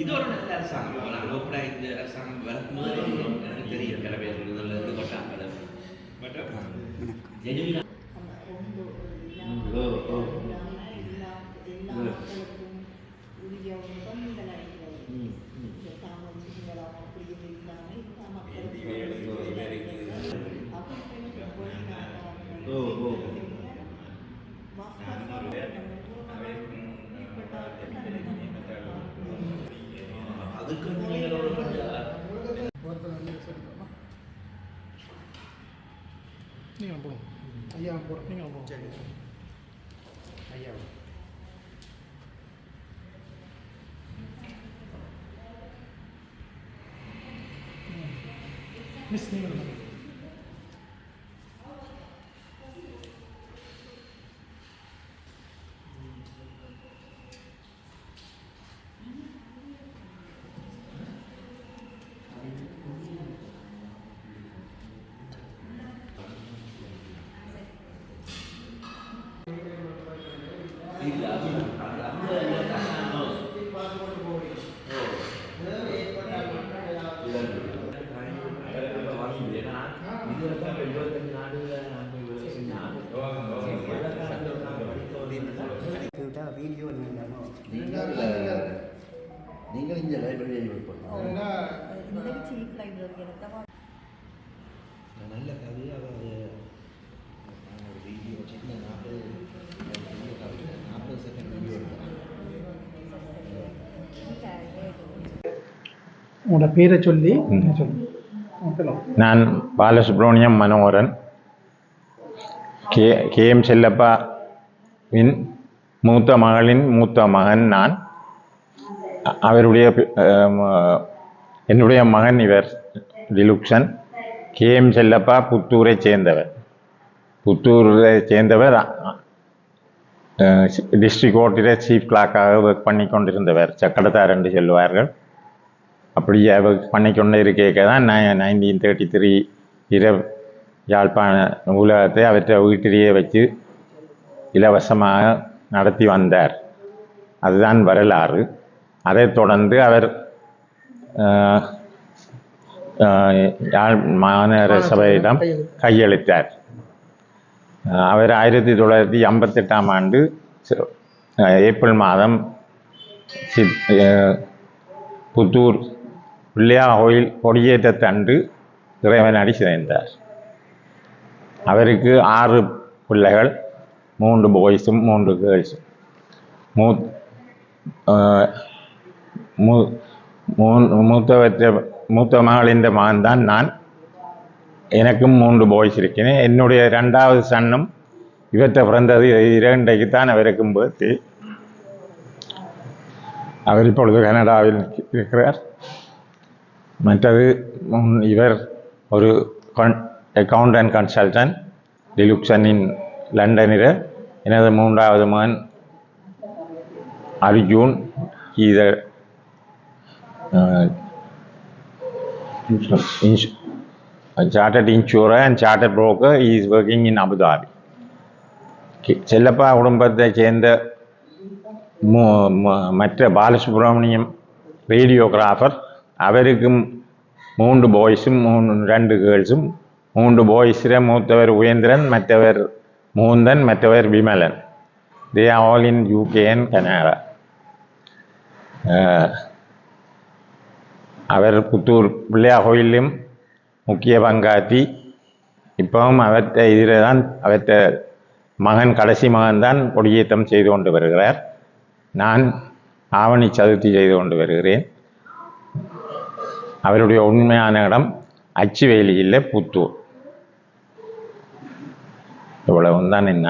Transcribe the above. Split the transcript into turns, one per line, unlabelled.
இது ஒரு நல்ல அரசாங்கம். நான் லோக்கலாக இந்த அரசாங்கம் வரக்கு முதலே எனக்கு தெரியும் கிளம்பி இதில் இது கொட்டாங்க ஜெனுவினா அதுக்கு நீங்கள் ஒரு
நீங்கள் போடும் ஐயா போடும் நீங்கள் போடும் சரி ஐயா மிஸ் நீங்கள்
ಇಲ್ಲ நீங்கள் இந்த லைப்ரரியை நல்ல கதையாக வீடியோ சின்ன 40 செகண்ட் வீடியோ
உங்களோட பேரை சொல்லி
நான் பாலசுப்ரமணியம் மனோகரன் கேஎம் செல்லப்பாவின் மூத்த மகளின் மூத்த மகன் நான். அவருடைய என்னுடைய மகன் இவர் டிலுக்ஷன். கேஎம் செல்லப்பா புத்தூரை சேர்ந்தவர். புத்தூரை சேர்ந்தவர் டிஸ்ட்ரிக்ட் கோர்ட்டில் சீஃப் கிளாக்காக ஒர்க் பண்ணி கொண்டிருந்தவர். சக்கடத்தார் என்று சொல்லுவார்கள். அப்படியே ஒர்க் பண்ணிக்கொண்டே இருக்க தான் 1933 இரவு யாழ்ப்பாண நூலகத்தை அவற்றை வீட்டிலேயே வச்சு இலவசமாக நடத்தி வந்தார். அதுதான் வரலாறு. அதைத் தொடர்ந்து அவர் யாழ் மாநகர சபையிடம் கையளித்தார். அவர் 1958ஆம் ஆண்டு ஏப்ரல் மாதம் புத்தூர் பிள்ளையார் கோயில் கொடியேற்றத்தன்று இறைவனடி சேர்ந்தார். அவருக்கு 6 பிள்ளைகள், 3 பாய்ஸும் 3 கேர்ள்ஸும். மூத்த மகளின் மகன் தான் நான். எனக்கும் 3 பாய்ஸ் இருக்கிறேன். என்னுடைய 2வது சன்னும் இவற்றை பிறந்தது 2க்கு தான் அவருக்கும் பர்த்டே. அவர் இப்பொழுது கனடாவில் இருக்கிறார். மற்றது இவர் ஒரு அக்கவுண்ட் அண்ட் கன்சல்டன்ட் டிலுக்ஷனின் லண்டனில். எனது 3வது மகன் அர்ஜுன். இத chartered insurer and chartered broker. He is working in Abu Dhabi. Chellappa குடும்பத்தை சேர்ந்த மற்ற பாலசுப்ரமணியம் ரேடியோகிராஃபர். அவருக்கும் 3 பாய்ஸும் 2 கேர்ள்ஸும். 3 பாய்ஸில் மூத்தவர் உயேந்திரன், மற்றவர் முகுந்தன், மற்றவர் Vimalan. They are all in UK and Canada. அவர் புத்தூர் பிள்ளையார் கோயிலும் முக்கிய பங்காற்றி இப்பவும் அவற்றை இதில் தான் அவற்றை மகன் கடைசி மகன்தான் கொடியேற்றம் செய்து கொண்டு வருகிறார். நான் ஆவணி சதுர்த்தி செய்து கொண்டு வருகிறேன். அவருடைய உண்மையான இடம் அச்சுவேலியில் புத்தூர். இவ்வளவு தான் என்ன.